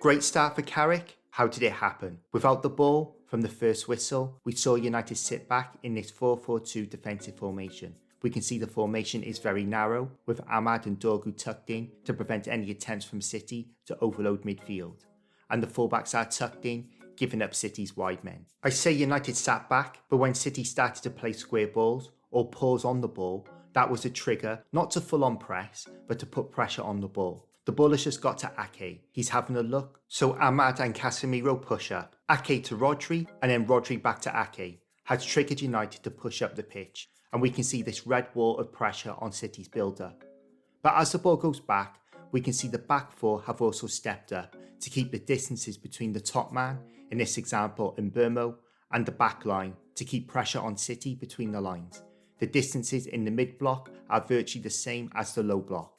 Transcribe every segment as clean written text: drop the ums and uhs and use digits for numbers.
Great start for Carrick. How did it happen? Without the ball, from the first whistle, we saw United sit back in this 4-4-2 defensive formation. We can see the formation is very narrow, with Ahmad and Dorgu tucked in to prevent any attempts from City to overload midfield. And the fullbacks are tucked in, giving up City's wide men. I say United sat back, but when City started to play square balls or pause on the ball, that was a trigger not to full on press, but to put pressure on the ball. The ball has just got to Ake. He's having a look. So Ahmad and Casemiro push up. Ake to Rodri, and then Rodri back to Ake. Has triggered United to push up the pitch. And we can see this red wall of pressure on City's build-up. But as the ball goes back, we can see the back four have also stepped up to keep the distances between the top man, in this example Mbeumo, and the back line to keep pressure on City between the lines. The distances in the mid-block are virtually the same as the low block.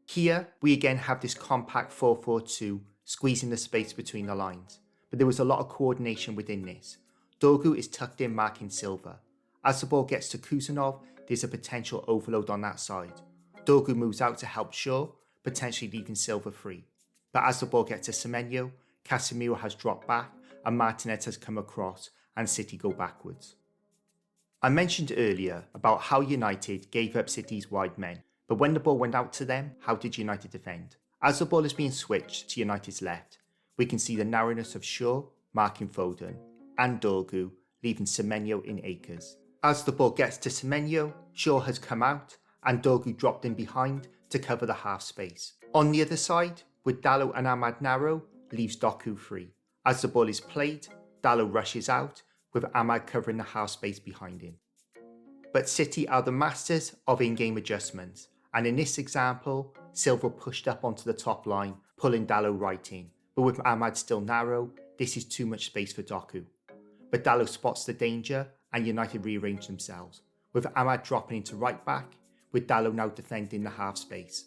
Here, we again have this compact 4-4-2 squeezing the space between the lines, but there was a lot of coordination within this. Dorgu is tucked in marking Silva. As the ball gets to Kusanov, there's a potential overload on that side. Dorgu moves out to help Shaw, potentially leaving Silva free. But as the ball gets to Semenyo, Casemiro has dropped back and Martinez has come across and City go backwards. I mentioned earlier about how United gave up City's wide men, but when the ball went out to them, how did United defend? As the ball is being switched to United's left, we can see the narrowness of Shaw marking Foden and Dorgu leaving Semenyo in acres. As the ball gets to Semenyo, Shaw has come out and Dorgu dropped in behind to cover the half space. On the other side, with Dalot and Ahmad narrow, leaves Doku free. As the ball is played, Dalot rushes out with Ahmad covering the half space behind him. But City are the masters of in-game adjustments, and in this example, Silva pushed up onto the top line, pulling Dalot right in. But with Ahmad still narrow, this is too much space for Doku. But Dalot spots the danger and United rearrange themselves, with Ahmad dropping into right back, with Dalot now defending the half space.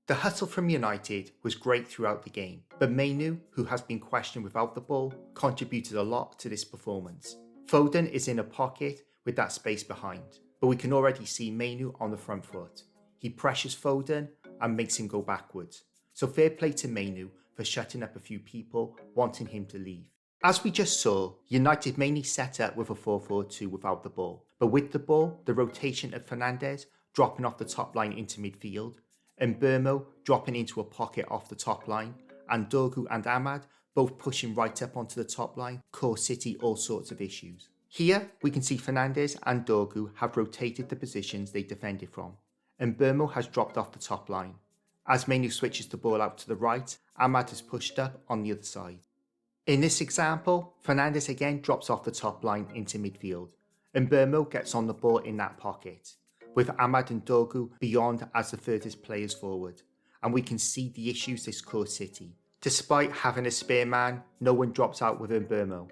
The hustle from United was great throughout the game, but Mainu, who has been questioned without the ball, contributed a lot to this performance. Foden is in a pocket with that space behind, but we can already see Mainu on the front foot. He pressures Foden and makes him go backwards. So fair play to Mainu for shutting up a few people wanting him to leave. As we just saw, United mainly set up with a 4-4-2 without the ball, but with the ball, the rotation of Fernandes dropping off the top line into midfield, and Mbeumo dropping into a pocket off the top line, and Dorgu and Ahmad both pushing right up onto the top line, caused City all sorts of issues. Here, we can see Fernandes and Dorgu have rotated the positions they defended from, and Mbeumo has dropped off the top line. As Mainu switches the ball out to the right, Ahmad is pushed up on the other side. In this example, Fernandes again drops off the top line into midfield, and Mbeumo gets on the ball in that pocket, with Ahmad and Dorgu beyond as the furthest players forward, and we can see the issues this caused City. Despite having a spare man, no one drops out with Mbeumo.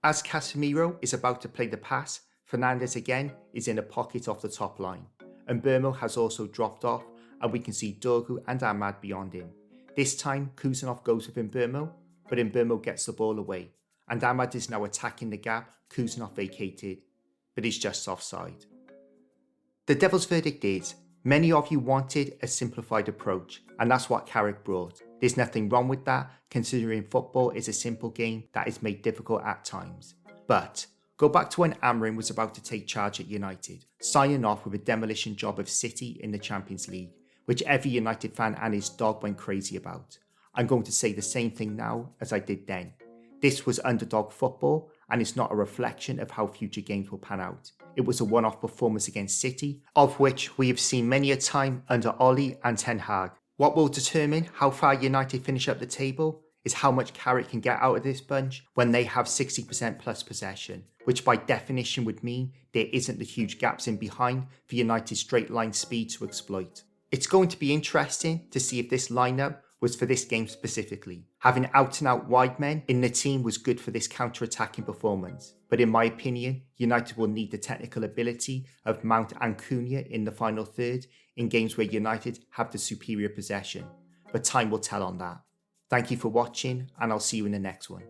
As Casemiro is about to play the pass, Fernandes again is in a pocket off the top line, and Mbeumo has also dropped off, and we can see Dorgu and Ahmad beyond him. This time, Kusanov goes with Mbeumo, but Mbeumo gets the ball away, and Ahmad is now attacking the gap Kusanov vacated, but is just offside. The devil's verdict is, many of you wanted a simplified approach, and that's what Carrick brought. There's nothing wrong with that, considering football is a simple game that is made difficult at times. But go back to when Amorim was about to take charge at United, signing off with a demolition job of City in the Champions League, which every United fan and his dog went crazy about. I'm going to say the same thing now as I did then. This was underdog football, and it's not a reflection of how future games will pan out. It was a one-off performance against City, of which we have seen many a time under Ole and Ten Hag. What will determine how far United finish up the table is how much Carrick can get out of this bunch when they have 60% plus possession, which by definition would mean there isn't the huge gaps in behind for United's straight line speed to exploit. It's going to be interesting to see if this lineup was for this game specifically. Having out-and-out wide men in the team was good for this counter-attacking performance, but in my opinion, United will need the technical ability of Mount and Cunha in the final third in games where United have the superior possession, but time will tell on that. Thank you for watching, and I'll see you in the next one.